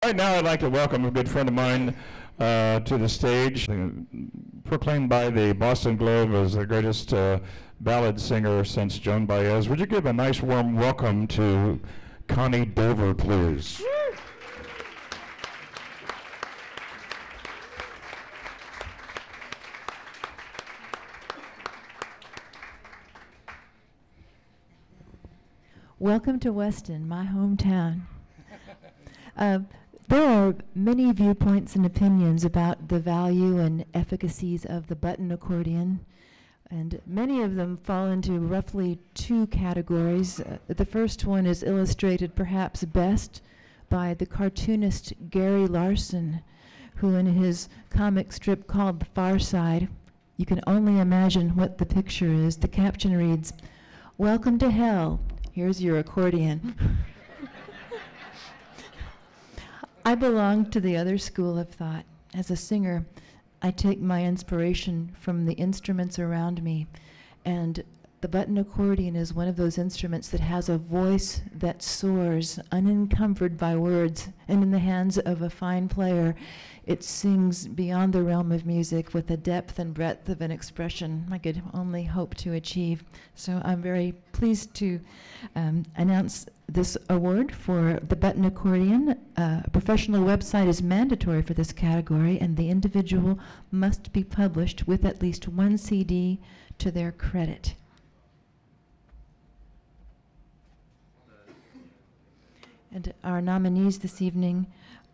right, now I'd like to welcome a good friend of mine to the stage, proclaimed by the Boston Globe as the greatest ballad singer since Joan Baez. Would you give a nice warm welcome to Connie Dover, please? Welcome to Weston, my hometown. There are many viewpoints and opinions about the value and efficacies of the button accordion, and many of them fall into roughly two categories. The first one is illustrated perhaps best by the cartoonist Gary Larson, who in his comic strip called The Far Side, you can only imagine what the picture is. The caption reads, "Welcome to hell, here's your accordion." I belong to the other school of thought. As a singer, I take my inspiration from the instruments around me, and the button accordion is one of those instruments that has a voice that soars, unencumbered by words, and in the hands of a fine player, it sings beyond the realm of music with a depth and breadth of an expression I could only hope to achieve. So I'm very pleased to announce this award for the button accordion. A professional website is mandatory for this category, and the individual must be published with at least one CD to their credit. And our nominees this evening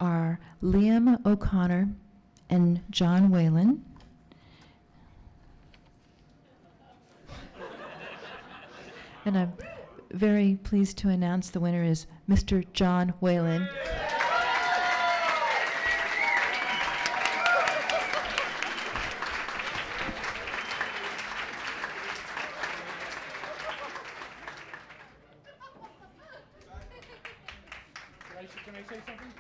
are Liam O'Connor and John Whalen. And I'm very pleased to announce the winner is Mr. John Whalen. Can I say something?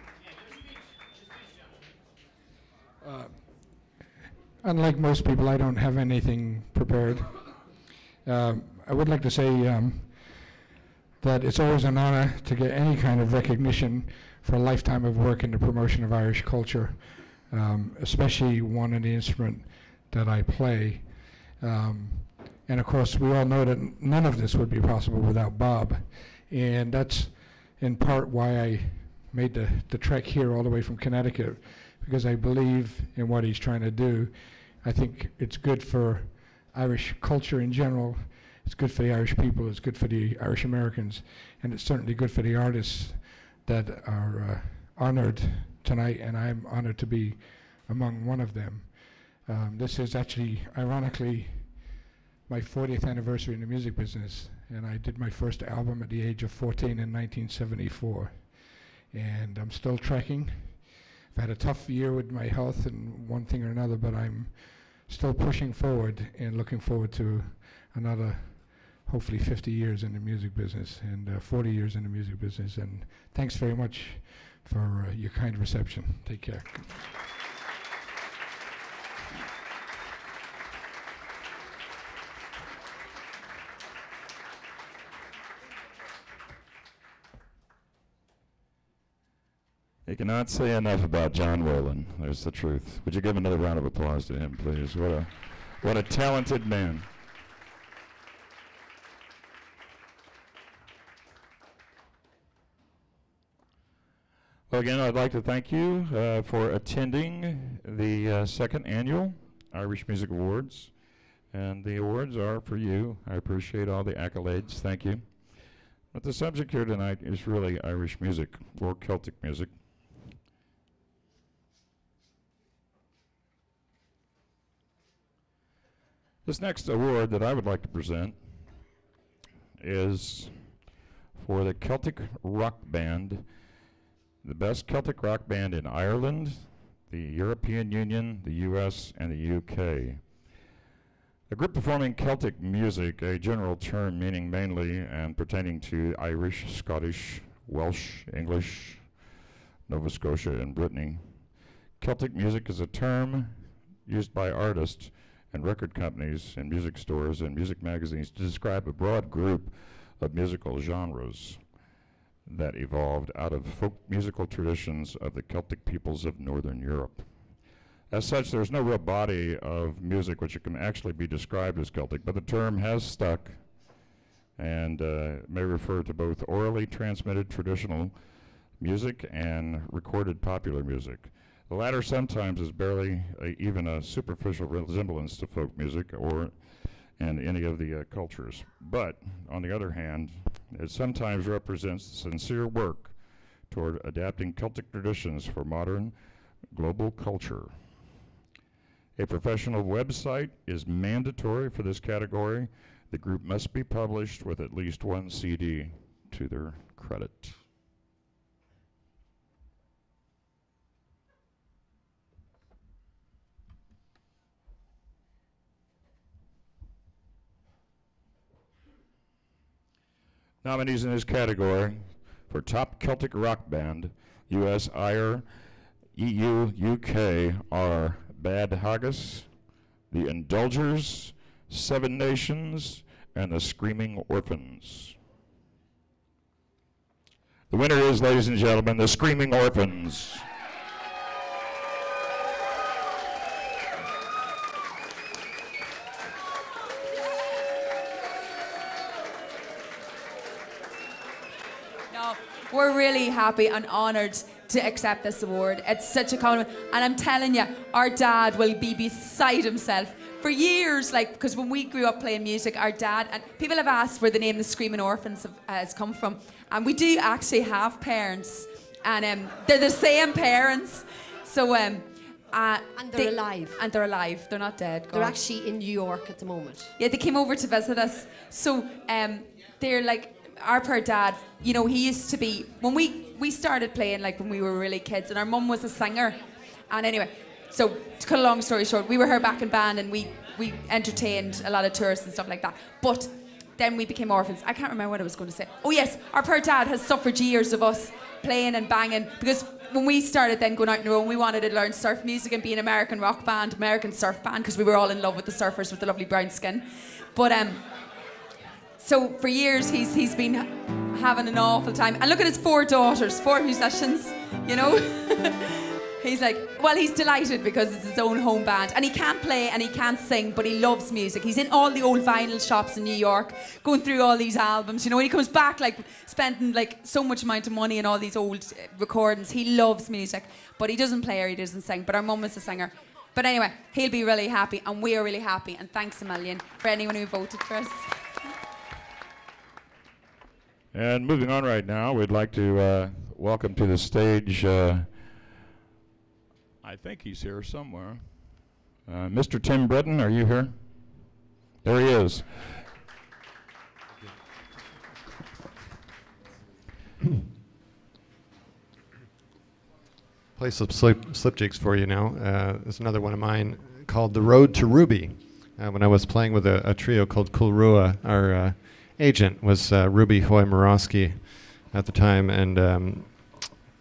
Unlike most people, I don't have anything prepared. I would like to say that it's always an honor to get any kind of recognition for a lifetime of work in the promotion of Irish culture, especially one in the instrument that I play. And of course, we all know that none of this would be possible without Bob. And that's in part why I made the trek here all the way from Connecticut, because I believe in what he's trying to do. I think it's good for Irish culture in general. It's good for the Irish people. It's good for the Irish Americans. And it's certainly good for the artists that are honored tonight, and I'm honored to be among one of them. This is actually, ironically, my 40th anniversary in the music business, and I did my first album at the age of 14 in 1974. And I'm still trekking. I've had a tough year with my health and one thing or another, but I'm still pushing forward and looking forward to another, hopefully 50 years in the music business and 40 years in the music business. And thanks very much for your kind reception. Take care. You cannot say enough about John Whalen. There's the truth. Would you give another round of applause to him, please? What a talented man. Well, again, I'd like to thank you for attending the second annual Irish Music Awards. And the awards are for you. I appreciate all the accolades. Thank you. But the subject here tonight is really Irish music or Celtic music. This next award that I would like to present is for the Celtic Rock Band, the best Celtic rock band in Ireland, the European Union, the US, and the UK. A group performing Celtic music, a general term meaning mainly and pertaining to Irish, Scottish, Welsh, English, Nova Scotia, and Brittany. Celtic music is a term used by artists and record companies and music stores and music magazines to describe a broad group of musical genres. that evolved out of folk musical traditions of the Celtic peoples of Northern Europe. As such, there's no real body of music which can actually be described as Celtic, but the term has stuck and may refer to both orally transmitted traditional music and recorded popular music. The latter sometimes is barely even a superficial resemblance to folk music or in any of the cultures. But, on the other hand, it sometimes represents sincere work toward adapting Celtic traditions for modern global culture. A professional website is mandatory for this category. The group must be published with at least one CD to their credit. Nominees in this category for Top Celtic Rock Band, US, IRE, EU, UK are Bad Haggis, The Indulgers, Seven Nations, and The Screaming Orphans. The winner is, ladies and gentlemen, The Screaming Orphans. No, we're really happy and honoured to accept this award. It's such a compliment. And I'm telling you, our dad will be beside himself. For years, like, because when we grew up playing music, our dad, and people have asked where the name The Screaming Orphans has come from. And we do actually have parents. And they're the same parents. So, and they're alive. And they're alive. They're not dead. They're actually in New York at the moment. Yeah, they came over to visit us. So, they're like, our poor dad, you know, he used to be, when we started playing, like, when we were really kids, and our mum was a singer. And anyway, so to cut a long story short, we were her backing band, and we entertained a lot of tourists and stuff like that. But then we became orphans. I can't remember what I was going to say. Oh yes, our poor dad has suffered years of us playing and banging, because when we started then going out on our own, we wanted to learn surf music and be an American rock band, American surf band, because we were all in love with the surfers with the lovely brown skin. But so for years he's been having an awful time. And look at his 4 daughters, 4 musicians, you know. He's like, well, he's delighted because it's his own home band. And he can't play and he can't sing, but he loves music. He's in all the old vinyl shops in New York, going through all these albums. You know, when he comes back, like, spending, like, so much amount of money on all these old recordings. He loves music, but he doesn't play or he doesn't sing. But our mum is a singer. But anyway, he'll be really happy, and we're really happy. And thanks a million for anyone who voted for us. And moving on right now, we'd like to welcome to the stage, I think he's here somewhere. Mr. Tim Britton, are you here? There he is. Play some slipjigs for you now. There's another one of mine called The Road to Ruby. When I was playing with a trio called Kulrua, our agent was Ruby Hoy Murawski at the time, and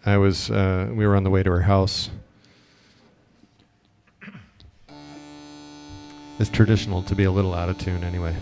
we were on the way to her house. It's traditional to be a little out of tune anyway.